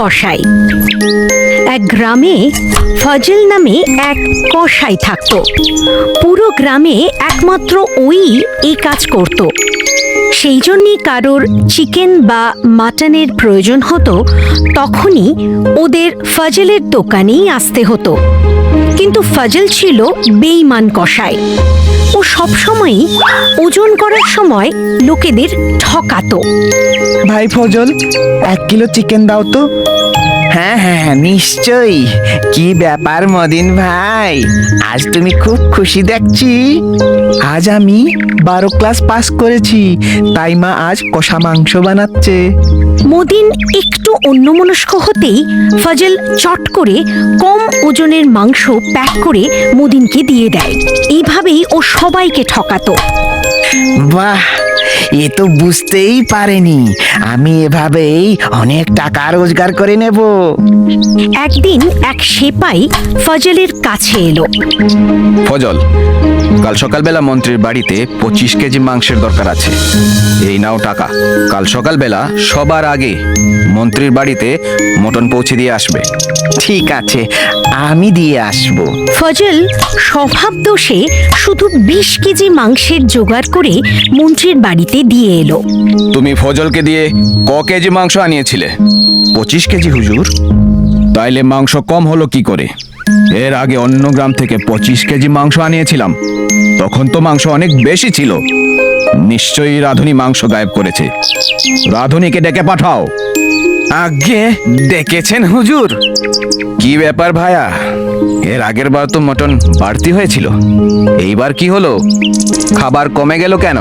কসাই। এক গ্রামে ফজল নামে এক কসাই থাকত। পুরো গ্রামে একমাত্র ওই এই কাজ করত। সেই জন্যই কারোর চিকেন বা মাটনের প্রয়োজন হতো তখনই ওদের ফজলের দোকানেই আসতে হতো। কিন্তু ফজল ছিল বেঈমান কসাই। ও সবসময়ই ওজন করার সময় লোকেদের ঠকাতো। ভাই ফজল, 1 কিলো চিকেন দাও তো। হ্যাঁ হ্যাঁ নিশ্চয়ই। কি ব্যাপার মদিন ভাই, আজ তুমি খুব খুশি দেখছি। আজ আমি 12 ক্লাস পাস করেছি, তাই মা আজ কষা মাংস বানাচ্ছে। মদিন একটু অন্যমনস্ক হতেই ফজল চট করে কম ওজনের মাংস প্যাক করে মদিনকে দিয়ে দেয়। এইভাবেই ও সবাইকে ঠকাতো। বাহ, এ তো বুঝতেই পারেনি আমি এভাবেই অনেক টাকা রোজগার করে নেব। একদিন এক সেপাই ফজলের কাছে এলো। ফজল, কাল সকালবেলা মন্ত্রীর বাড়িতে 25 কেজি মাংসের দরকার আছে। এই নাও টাকা। কাল সকালবেলা সবার আগে মন্ত্রীর বাড়িতে মটন পৌঁছে দিয়ে আসবে। ঠিক আছে, আমি দিয়ে আসবো। ফজল স্বভাব দোষে শুধু 20 কেজি মাংসের জোগাড় করে মন্ত্রীর বাড়িতে দিয়ে এলো। তুমি ফজলকে দিয়ে কেজি মাংস আনিয়েছিলে? 25 কেজি হুজুর। তাইলে মাংস কম হলো কি করে? এর আগে অন্য গ্রাম থেকে 25 কেজি মাংস আনিয়েছিলাম, তখন তো মাংস অনেক বেশি ছিল। নিশ্চয়ই রাধুনি মাংস গায়েব করেছে। রাধুনিকে ডেকে পাঠাও। আগে ডেকেছেন হুজুর? কি ব্যাপার ভায়া, এর আগের বার তো মটন বাড়তি হয়েছিল, এইবার কি হলো? খাবার কমে গেল কেন?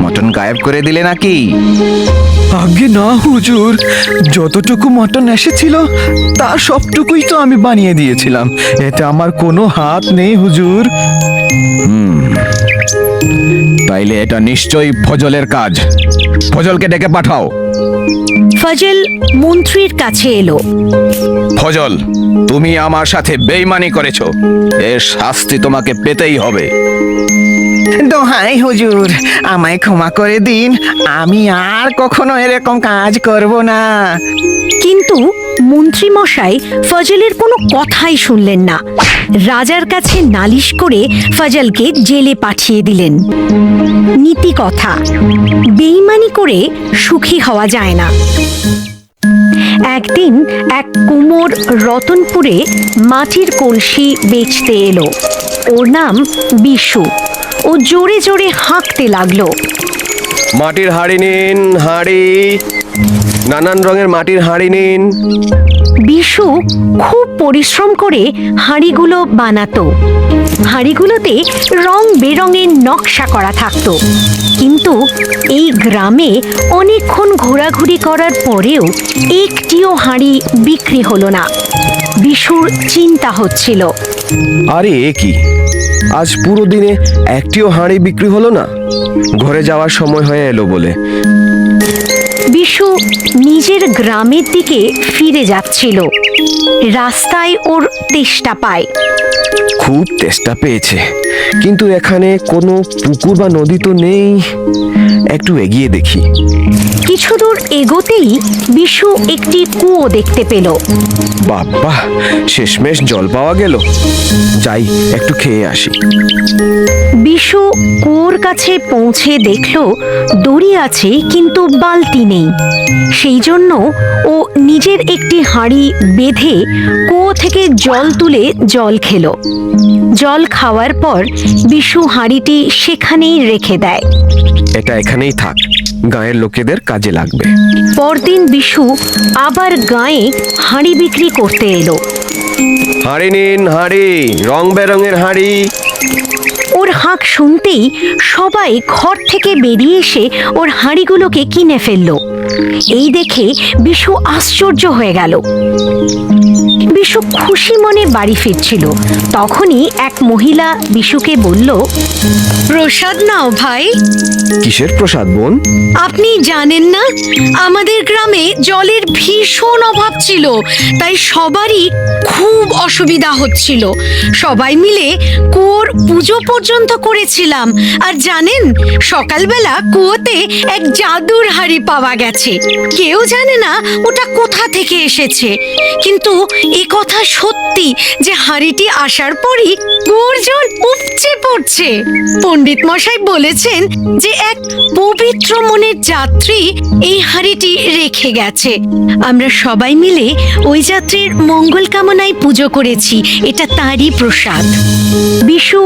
মটন গায়েব করে দিলে নাকি? আগে না হুজুর, যতটুকু মটন এসেছিল তার সবটুকুই তো আমি বানিয়ে দিয়েছিলাম। এতে আমার কোনো হাত নেই হুজুর। তাইলে এটা নিশ্চয়ই ফজলের কাজ। ফজলকে ডেকে পাঠাও। ফজল মন্ত্রীর কাছে এলো। ফজল, তুমি আমার সাথে বেইমানি করেছো, এর শাস্তি তোমাকে পেতেই হবে। দোহাই হুজুর, আমায় ক্ষমা করে দিন, আমি আর কখনো এরকম কাজ করব না। কিন্তু মন্ত্রী মশাই ফজলের কোনো কথাই শুনলেন না। রাজার কাছে নালিশ করে ফজলকে জেলে পাঠিয়ে দিলেন। নীতি কথা, বেঈমানি করে সুখী হওয়া যায় না। একদিন এক কুমোর রতনপুরে মাটির কলসি বেচতে এলো। ওর নাম বিশু। ও জোরে জোরে হাঁকতে লাগলো। মাটির হাঁড়ি নিন, হাঁড়ি, নানান রঙের মাটির হাঁড়ি নিন। বিশু খুব পরিশ্রম করে হাঁড়িগুলো বানাতো। হাঁড়িগুলোতে রং বেরঙের নকশা করা থাকতো। কিন্তু এই গ্রামে অনেকক্ষণ ঘোরাঘুরি করার পরেও একটিও হাঁড়ি বিক্রি হলো না। বিশুর চিন্তা হচ্ছিল। আরে এ কি, আজ পুরো দিনে একটিও হাঁড়ি বিক্রি হলো না। ঘরে যাওয়ার সময় হয়ে এলো বলে। বিশু নিজের গ্রামের দিকে ফিরে যাচ্ছিল। রাস্তায় ওর তেষ্টা পায়। খুব তেষ্টা পেয়েছে, কিন্তু এখানে কোনো পুকুর বা নদী তো নেই। একটু এগিয়ে দেখি। কিছু দূর এগোতেই বিশু একটি কুয়ো দেখতে পেল। বাবা, শেষমেশ জল পাওয়া গেল। যাই একটু খেয়ে আসি। বিশু কুয়োর কাছে পৌঁছে দেখল দড়ি আছে কিন্তু বালতি নেই। সেই জন্য ও নিজের একটি হাঁড়ি বেঁধে কুয়ো থেকে জল তুলে জল খেলো। জল খাওয়ার পর বিশু হাঁড়িটি সেখানেই রেখে দেয়। এটা এখানেই থাক, গাঁয়ের লোকেদের কাজে লাগবে। পরদিন বিশু আবার গাঁয়ে হাঁড়ি বিক্রি করতে এলো। হাঁড়ি নিন, হাঁড়ি, রং বেরঙের হাঁড়ি। ওর হাঁক শুনতেই সবাই ঘর থেকে বেরিয়ে এসে ওর হাঁড়িগুলোকে কিনে ফেললো। এই দেখে বিশু আশ্চর্য হয়ে গেল। বিশু খুশি মনে বাড়ি ফিরছিল। তখনই এক মহিলা বিশুকে বলল, প্রসাদ নাও ভাই। কিসের প্রসাদ বোন? আপনি জানেন না, আমাদের গ্রামে জলের ভীষণ অভাব হচ্ছিল, তাই সবারই খুব অসুবিধা হচ্ছিল। সবাই মিলে কুয়োর পুজো পর্যন্ত করেছিলাম। আর জানেন, সকালবেলা কুয়োতে এক জাদুর হাঁড়ি পাওয়া গেছে। কেউ জানে না ওটা কোথা থেকে এসেছে, কিন্তু এ কথা সত্যি যে হাঁড়িটি আসার পরই কুয়োর জল উপচে পড়ছে। পণ্ডিত মশাই বলেছেন যে এক পবিত্র মনের যাত্রী এই হাঁড়িটি রেখে গেছে। আমরা সবাই মিলে ওই যাত্রীর মঙ্গল কামনায় পুজো করেছি। এটা তারই প্রসাদ। বিশু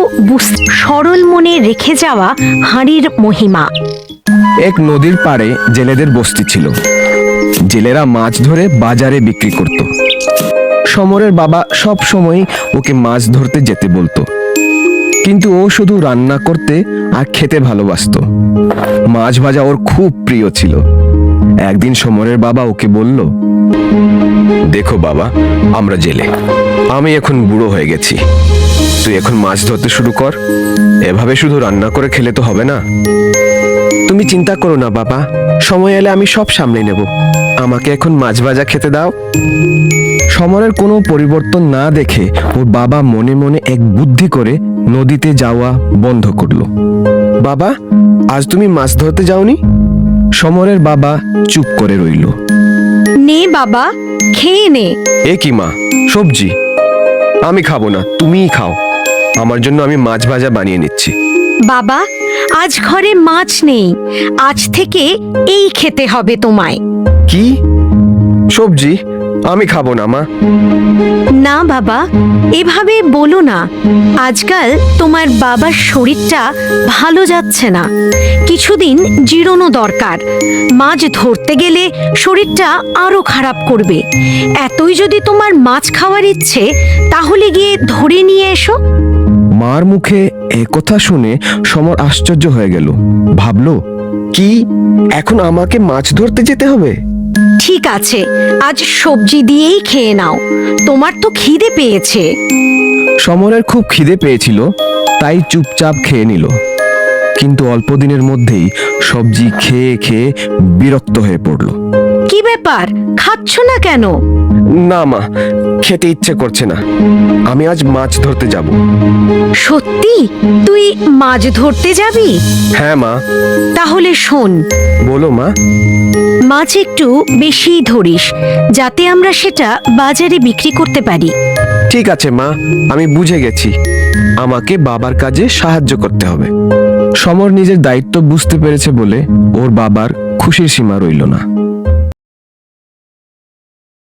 সরল মনে রেখে যাওয়া হাঁড়ির মহিমা। এক নদীর পাড়ে জেলেদের বস্তি ছিল। জেলেরা মাছ ধরে বাজারে বিক্রি করত। সমরের বাবা সব সময় ওকে মাছ ধরতে যেতে বলতো, কিন্তু ও শুধু রান্না করতে আর খেতে ভালোবাসতো। মাছ ভাজা ওর খুব প্রিয় ছিল। একদিন সমরের বাবা ওকে বলল, দেখো বাবা, আমরা জেলে, আমি এখন বুড়ো হয়ে গেছি। তুই এখন মাছ ধরতে শুরু কর। এভাবে শুধু রান্না করে খেলে তো হবে না। তুমি চিন্তা করো না বাবা, সময় এলে আমি সব সামলে নেব। আমাকে এখন মাছ ভাজা খেতে দাও। সমরের কোনো পরিবর্তন না দেখে ওর বাবা মনে মনে এক বুদ্ধি করে নদীতে যাওয়া বন্ধ করলো। বাবা, আজ তুমি মাছ ধরতে যাওনি? সমরের বাবা চুপ করে রইল। নে বাবা, খেয়ে নে। এ কি মা, সবজি? আমি খাবো না, তুমিই খাও। আমার জন্য আমি মাছ ভাজা বানিয়ে নিচ্ছি। বাবা, আজ ঘরে মাছ নেই। আজ থেকে এই খেতে হবে তোমায়। কি? সবজি? আমি খাবো না মা। না বাবা, এভাবে বলো না। আজকাল তোমার বাবার শরীরটা ভালো যাচ্ছে না। কিছুদিন জিরানো দরকার। মাছ ধরতে গেলে শরীরটা আরো খারাপ করবে। এতই যদি তোমার মাছ খাওয়ার ইচ্ছে, তাহলে গিয়ে ধরে নিয়ে এসো। মার মুখে একথা শুনে সমর আশ্চর্য হয়ে গেল। ভাবলো, কি এখন আমাকে মাছ ধরতে যেতে হবে? ঠিক আছে, আজ সবজি দিয়েই খেয়ে নাও। তোমার তো খিদে পেয়েছে। সমরের খুব খিদে পেয়েছিল, তাই চুপচাপ খেয়ে নিল। কিন্তু অল্প দিনের মধ্যেই সবজি খেয়ে খেয়ে বিরক্ত হয়ে পড়ল। কি ব্যাপার, খাচ্ছ না কেন? না মা, খেতে ইচ্ছে করছে না। আমি আজ মাছ ধরতে যাব। সত্যি তুই মাছ ধরতে যাবি? হ্যাঁ মা। তাহলে শোন, বলো মা। মাছ একটু বেশি ধরিস, যাতে আমরা সেটা বাজারে বিক্রি করতে পারি। ঠিক আছে মা, আমি বুঝে গেছি। আমাকে বাবার কাজে সাহায্য করতে হবে। সমর নিজের দায়িত্ব বুঝতে পেরেছে বলে ওর বাবার খুশির সীমা রইল না।